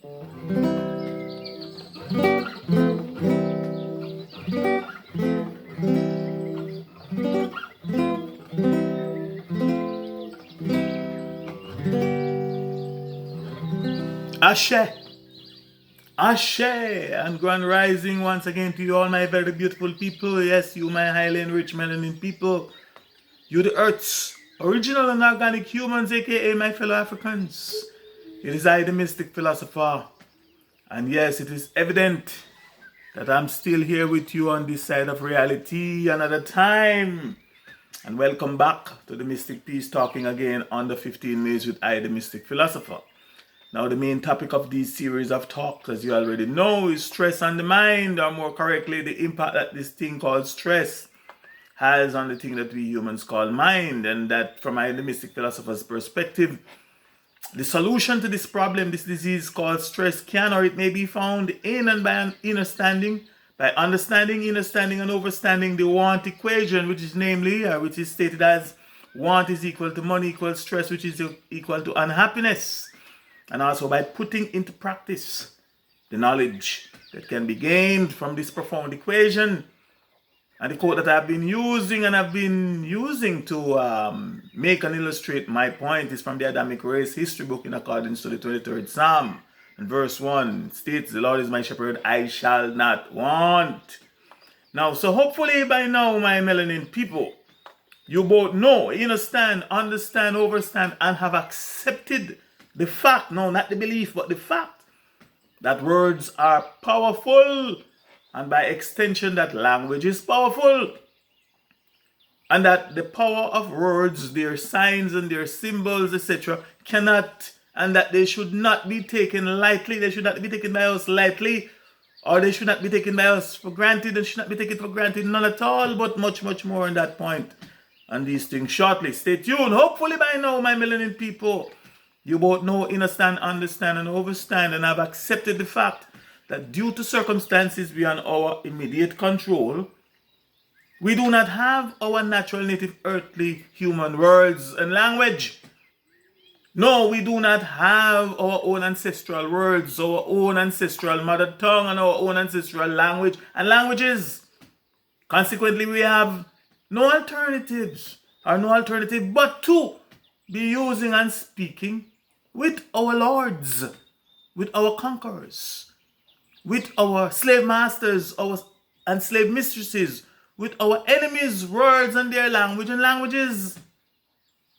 Ashe, Ashe, and grand rising once again to you all my very beautiful people. Yes, you my highly enriched melanin people. You the Earth's original and organic humans, aka my fellow Africans. It is I, the Mystic Philosopher. And yes, it is evident that I'm still here with you on this side of reality another time. And welcome back to the Mystic Peace talking again on the 15 Minutes with I, the Mystic Philosopher. Now, the main topic of this series of talks, as you already know, is stress on the mind, or more correctly, the impact that this thing called stress has on the thing that we humans call mind. And that, from the Mystic Philosopher's perspective, the solution to this problem, this disease called stress, can or it may be found in and by an understanding, and overstanding the want equation, which is namely, which is stated as want is equal to money equals stress, which is equal to unhappiness. And also by putting into practice the knowledge that can be gained from this profound equation. And the quote that I've been using to make and illustrate my point is from the Adamic Race History book in accordance to the 23rd Psalm. And verse 1 states, "The Lord is my shepherd, I shall not want." Now, so hopefully by now, my melanin people, you both know, understand, overstand, and have accepted the fact, no, not the belief, but the fact that words are powerful, and by extension that language is powerful, and that the power of words, their signs and their symbols, etc., cannot, and that they should not be taken lightly, they should not be taken by us lightly, or they should not be taken by us for granted, they should not be taken for granted, none at all, but much, much more on that point. And these things shortly. Stay tuned. Hopefully by now, my melanin people, you both know, understand, and overstand, and have accepted the fact that due to circumstances beyond our immediate control, we do not have our natural native earthly human words and language. No, we do not have our own ancestral words, our own ancestral mother tongue, and our own ancestral language and languages. Consequently, we have no alternative but to be using and speaking with our lords, with our conquerors, with our slave masters and slave mistresses, with our enemies' words and their language and languages.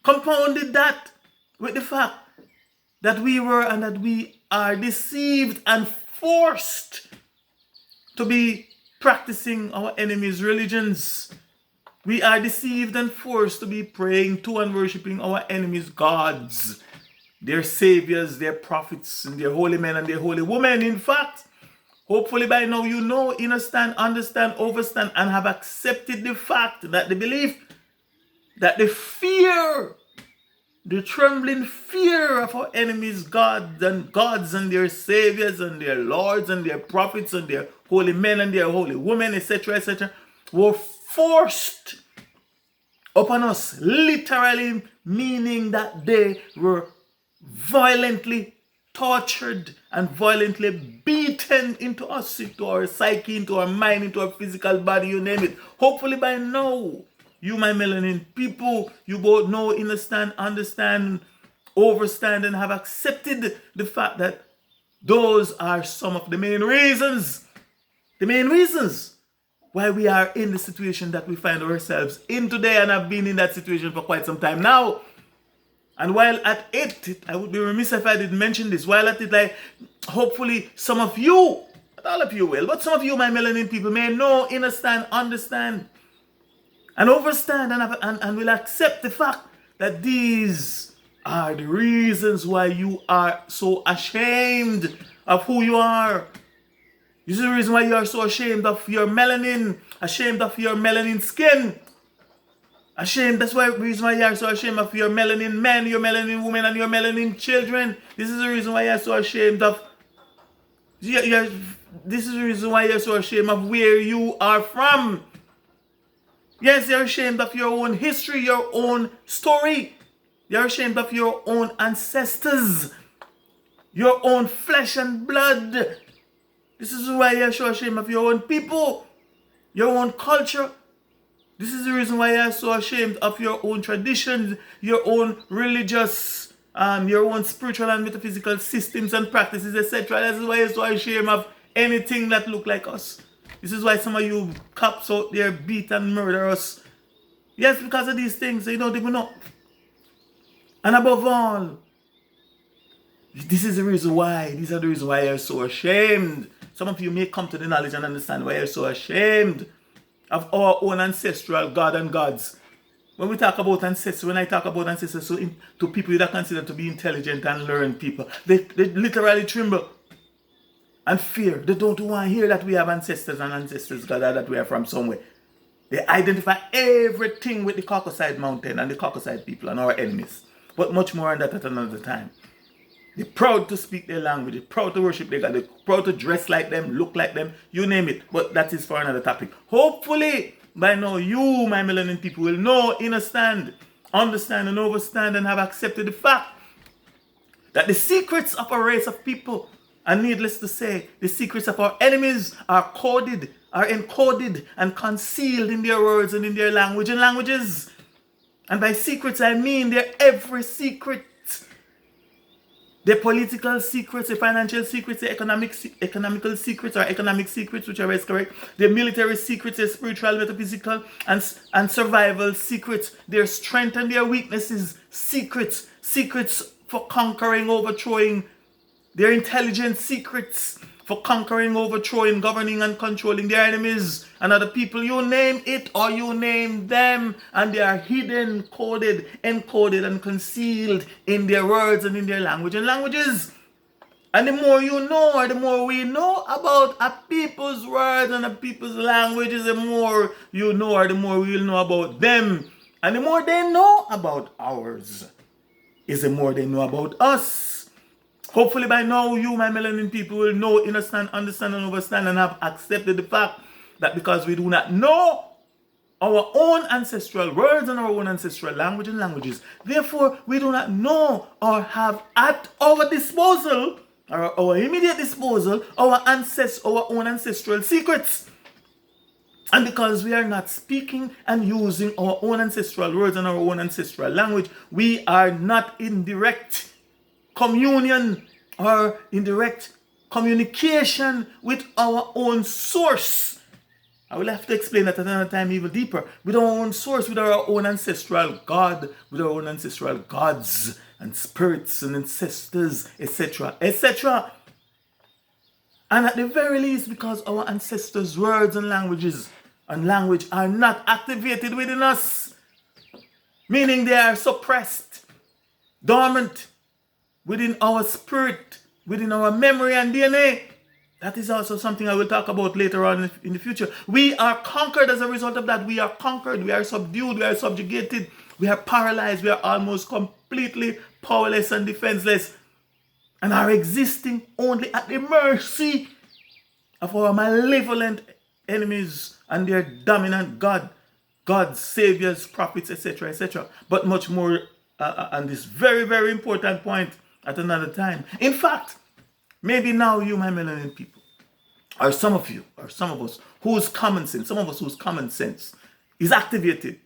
Compounded that with the fact that we were and that we are deceived and forced to be practicing our enemies' religions. We are deceived and forced to be praying to and worshipping our enemies' gods, their saviors, their prophets, and their holy men and their holy women. In fact, hopefully by now you know, understand, overstand, and have accepted the fact that the belief that the fear, the trembling fear of our enemies' gods and their saviors and their lords and their prophets and their holy men and their holy women, etc., were forced upon us, literally meaning that they were violently tortured and violently beaten into us, into our psyche, into our mind, into our physical body, you name it. Hopefully by now, you my melanin people, you both know, understand, overstand, and have accepted the fact that those are some of the main reasons why we are in the situation that we find ourselves in today, and have been in that situation for quite some time now. And while at it, I would be remiss if I didn't mention this, while at it, like, hopefully some of you, not all of you will, but some of you, my melanin people, may know, understand, and overstand, and will accept the fact that these are the reasons why you are so ashamed of who you are. This is the reason why you are so ashamed of your melanin, ashamed of your melanin skin. Ashamed, that's why the reason why you are so ashamed of your melanin men, your melanin women, and your melanin children. This is the reason why you are so ashamed of. This is the reason why you're so ashamed of where you are from. Yes, you're ashamed of your own history, your own story. You're ashamed of your own ancestors. Your own flesh and blood. This is why you're so ashamed of your own people, your own culture. This is the reason why you're so ashamed of your own traditions, your own religious, your own spiritual and metaphysical systems and practices, etc. This is why you're so ashamed of anything that look like us. This is why some of you cops out there beat and murder us. Yes, because of these things, you don't even know. And above all, this is the reason why. These are the reasons why you're so ashamed. Some of you may come to the knowledge and understand why you're so ashamed of our own ancestral God and gods. When we talk about ancestors, when I talk about ancestors to people that are considered to be intelligent and learned people, they literally tremble and fear. They don't want to hear that we have ancestors and ancestors God that we are from somewhere. They identify everything with the Caucasoid mountain and the Caucasoid people and our enemies. But much more on that at another time. They're proud to speak their language. They're proud to worship their God. They're proud to dress like them, look like them, you name it. But that is for another topic. Hopefully, by now, you, my melanin people, will know, understand, and overstand, and have accepted the fact that the secrets of a race of people, and needless to say, the secrets of our enemies are encoded and concealed in their words and in their language and languages. And by secrets, I mean their every secret. The political secrets, the financial secrets, the economical secrets or economic secrets, whichever is correct. The military secrets, the spiritual, metaphysical, and survival secrets. Their strength and their weaknesses, secrets. Secrets for conquering, overthrowing. Their intelligence secrets for conquering, overthrowing, governing, and controlling their enemies and other people. You name it or you name them, and they are hidden, coded, encoded, and concealed in their words and in their language and languages. And the more you know, or the more we know about a people's words and a people's languages, the more you know, or the more we'll know about them. And the more they know about ours, is the more they know about us. Hopefully by now, you, my melanin people, will know, understand, and understand, and have accepted the fact that because we do not know our own ancestral words and our own ancestral language and languages, therefore, we do not know or have at our disposal, or our immediate disposal, our own ancestral secrets. And because we are not speaking and using our own ancestral words and our own ancestral language, we are not in direct communion or in direct communication with our own source. I will have to explain that at another time even deeper. With our own source, with our own ancestral God, with our own ancestral gods and spirits and ancestors, etc., etc. And at the very least, because our ancestors' words and languages and language are not activated within us, meaning they are suppressed, dormant, within our spirit, within our memory and DNA. That is also something I will talk about later on in the future. We are conquered as a result of that. We are conquered, we are subdued, we are subjugated, we are paralyzed, we are almost completely powerless and defenseless, and are existing only at the mercy of our malevolent enemies and their dominant gods, saviors, prophets, etc., etc. But much more on this very, very important point at another time. In fact, maybe now you, my melanin people, or some of you, or some of us, whose common sense is activated.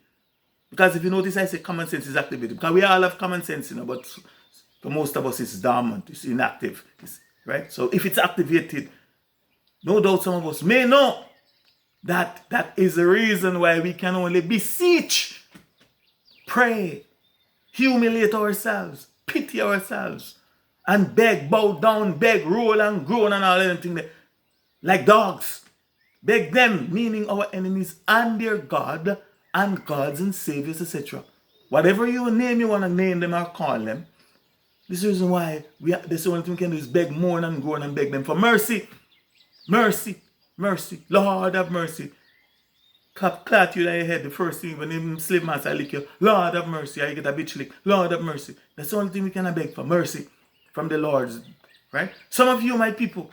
Because if you notice, I say common sense is activated. Because we all have common sense, but for most of us it's dormant, it's inactive, right? So if it's activated, no doubt some of us may know that that is the reason why we can only beseech, pray, humiliate ourselves, pity ourselves, and beg, bow down, beg, roll and groan and all anything like dogs. Beg them, meaning our enemies and their God and gods and saviors, etc. Whatever you name, you want to name them or call them. This is the reason why this only thing we can do is beg, mourn and groan and beg them for mercy. Mercy, mercy, Lord have mercy. Clat you on your head the first thing when the slave master lick you. Lord have mercy, I get a bitch lick. Lord have mercy. That's the only thing we can beg for, mercy from the Lord, right? Some of you, my people,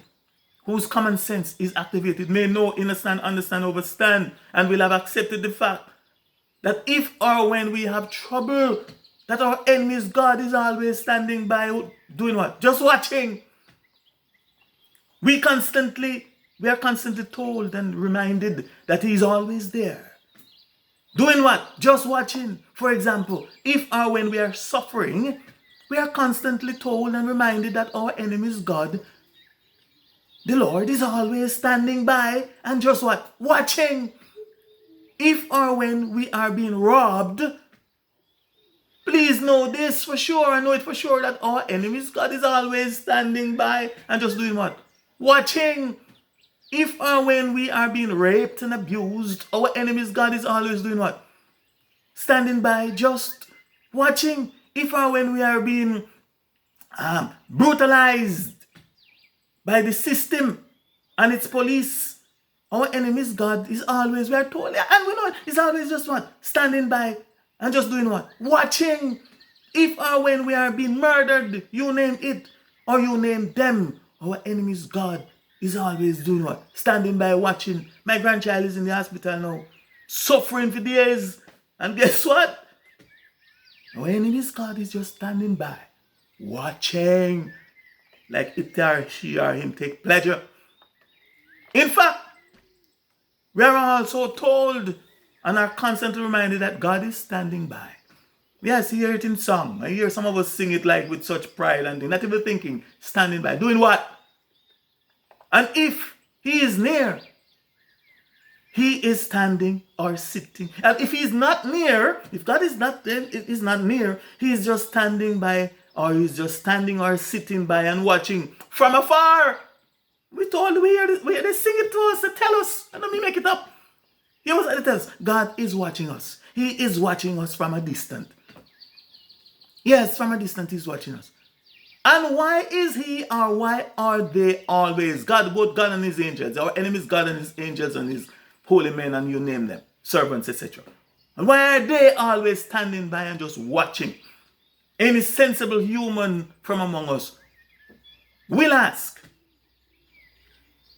whose common sense is activated, may know, understand, overstand, and will have accepted the fact that if or when we have trouble, that our enemy's God is always standing by, doing what? Just watching. We are constantly told and reminded that he is always there. Doing what? Just watching. For example, if or when we are suffering, we are constantly told and reminded that our enemy is God. The Lord is always standing by and just what? Watching. If or when we are being robbed, please know this for sure. I know it for sure that our enemy's God is always standing by and just doing what? Watching. If or when we are being raped and abused, our enemy's God is always doing what? Standing by, just watching. If or when we are being brutalized by the system and its police, our enemy's God is always, we are told, and we know it, is always just what? Standing by and just doing what? Watching. If or when we are being murdered, you name it, or you name them, our enemy's God is always doing what? Standing by, watching. My grandchild is in the hospital now, suffering for days. And guess what? Our enemy's God is just standing by, watching. Like it or she or him take pleasure. In fact, we are also told and are constantly reminded that God is standing by. Yes, you hear it in song. I hear some of us sing it like with such pride and not even thinking, standing by. Doing what? And if he is near, he is standing or sitting. And if he is not near, if God is not near, he is just standing by, or he's just standing or sitting by and watching from afar. We hear they sing it to us, they tell us, and let me make it up. Hear what it tells. God is watching us. He is watching us from a distance. Yes, from a distance he's watching us. And why is he, or why are they always, God, both God and his angels, our enemies, God and his angels and his holy men, and you name them, servants, etc. And why are they always standing by and just watching? Any sensible human from among us will ask.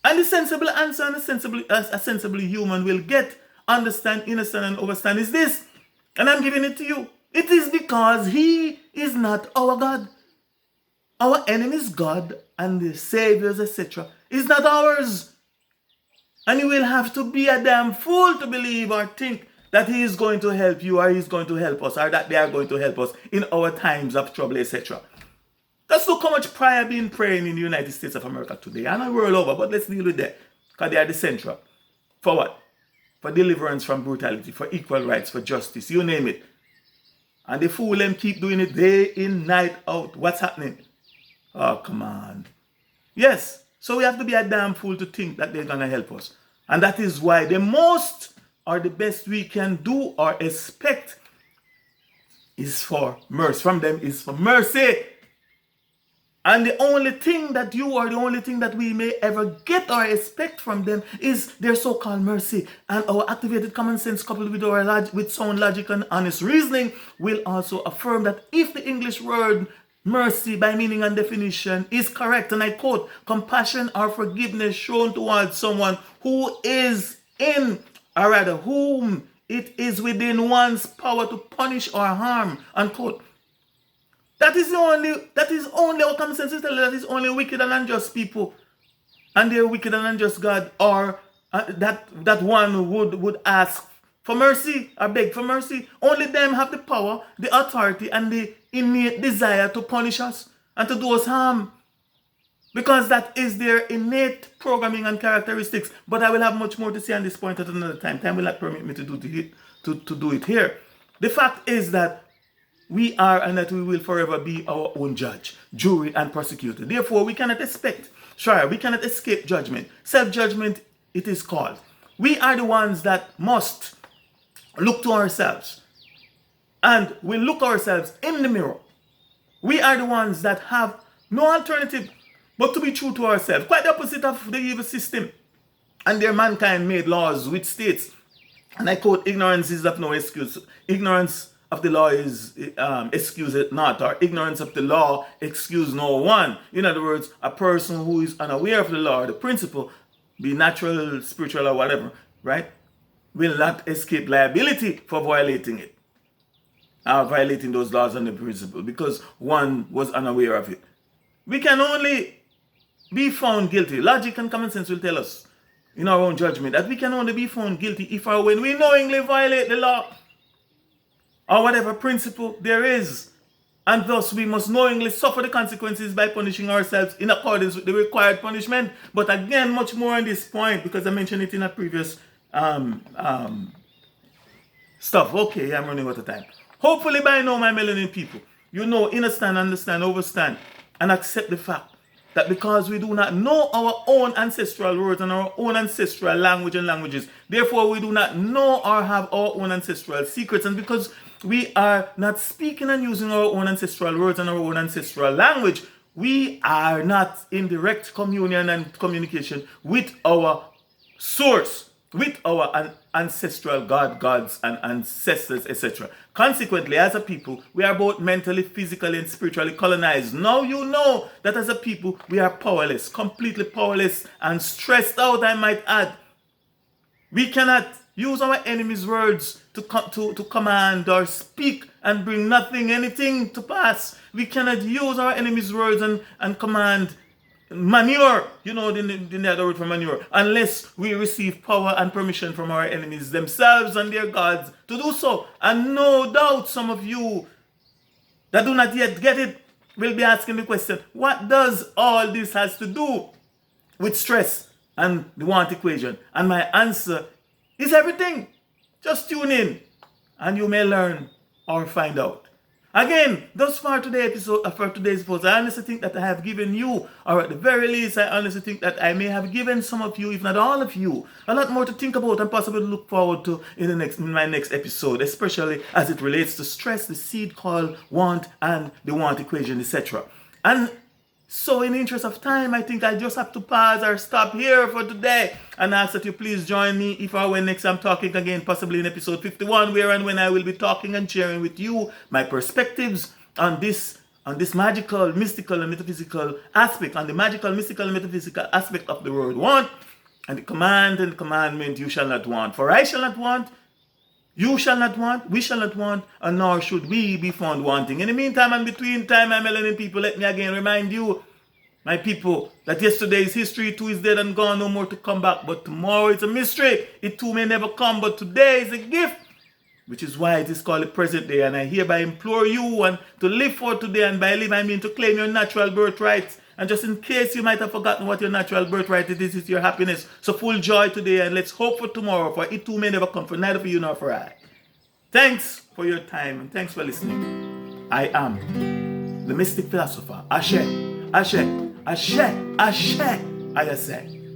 And the sensible answer and a sensible human will get, understand, understand, and understand is this. And I'm giving it to you. It is because he is not our God. Our enemy's God and the saviors, etc. is not ours. And you will have to be a damn fool to believe or think that he is going to help you, or he is going to help us, or that they are going to help us in our times of trouble, etc. Just look how much prayer being praying in the United States of America today and the world over, but let's deal with that. Because they are the central. For what? For deliverance from brutality, for equal rights, for justice, you name it. And the fool them keep doing it day in, night out. What's happening? Oh, come on. Yes, so we have to be a damn fool to think that they're going to help us. And that is why the most or the best we can do or expect is for mercy. From them is for mercy. And the only thing that we may ever get or expect from them is their so-called mercy. And our activated common sense coupled with sound logic and honest reasoning will also affirm that if the English word mercy by meaning and definition is correct, and I quote, compassion or forgiveness shown towards someone who is in, or rather whom it is within one's power to punish or harm, unquote. That is only our common sense is telling that is only wicked and unjust people and their wicked and unjust God, or that one would ask for mercy or beg for mercy. Only them have the power, the authority, and the innate desire to punish us and to do us harm, because that is their innate programming and characteristics. But I will have much more to say on this point at another time. Time will not permit me to do it here. The fact is that we are and that we will forever be our own judge, jury, and prosecutor. Therefore, we cannot escape judgment. Self-judgment, it is called. We are the ones that must look to ourselves. And we look ourselves in the mirror. We are the ones that have no alternative but to be true to ourselves. Quite the opposite of the evil system. And their mankind-made laws which states, and I quote, ignorance is of no excuse. Ignorance of the law is excuse it not, or ignorance of the law excuse no one. In other words, a person who is unaware of the law or the principle, be natural, spiritual, or whatever, right, will not escape liability for violating it. Violating those laws and the principle, because one was unaware of it. We can only be found guilty. Logic and common sense will tell us in our own judgment that we can only be found guilty if or when we knowingly violate the law or whatever principle there is. And thus we must knowingly suffer the consequences by punishing ourselves in accordance with the required punishment. But again, much more on this point, because I mentioned it in a previous stuff. Okay, I'm running out of time. Hopefully by now, my melanin people, you know, understand, overstand, and accept the fact that because we do not know our own ancestral words and our own ancestral language and languages, therefore we do not know or have our own ancestral secrets. And because we are not speaking and using our own ancestral words and our own ancestral language, we are not in direct communion and communication with our source, with our ancestral gods and ancestors, etc. Consequently, as a people, we are both mentally, physically, and spiritually colonized. Now you know that as a people, we are powerless, completely powerless and stressed out, I might add. We cannot use our enemy's words to command or speak and bring anything to pass. We cannot use our enemy's words and command manure, you know, the other word for manure, unless we receive power and permission from our enemies themselves and their gods to do so. And no doubt some of you that do not yet get it will be asking the question, what does all this has to do with stress and the want equation? And my answer is everything. Just tune in and you may learn or find out. Again, thus far for today's episode, I honestly think that I have given you, or at the very least, I honestly think that I may have given some of you, if not all of you, a lot more to think about and possibly look forward to in my next episode, especially as it relates to stress, the seed called want, and the want equation, etc. And so in the interest of time, I think I just have to pause or stop here for today and ask that you please join me if or when next I'm talking again, possibly in episode 51, where and when I will be talking and sharing with you my perspectives on this magical, mystical, and metaphysical aspect, on the magical, mystical, and metaphysical aspect of the word want, and the command and the commandment, you shall not want. For I shall not want, you shall not want, we shall not want, and nor should we be found wanting. In the meantime and between time, my melanin people, let me again remind you, my people, that yesterday is history, too is dead and gone, no more to come back. But tomorrow it's a mystery. It too may never come, but today is a gift, which is why it is called the present day. And I hereby implore you and to live for today, and by live I mean to claim your natural birthright. And just in case you might have forgotten what your natural birthright is, it's your happiness. So full joy today, and let's hope for tomorrow, for it too may never come, for neither for you nor for I. Thanks for your time, and thanks for listening. I am the Mystic Philosopher. Ashe, Ashe, Ashe, Ashe, I say.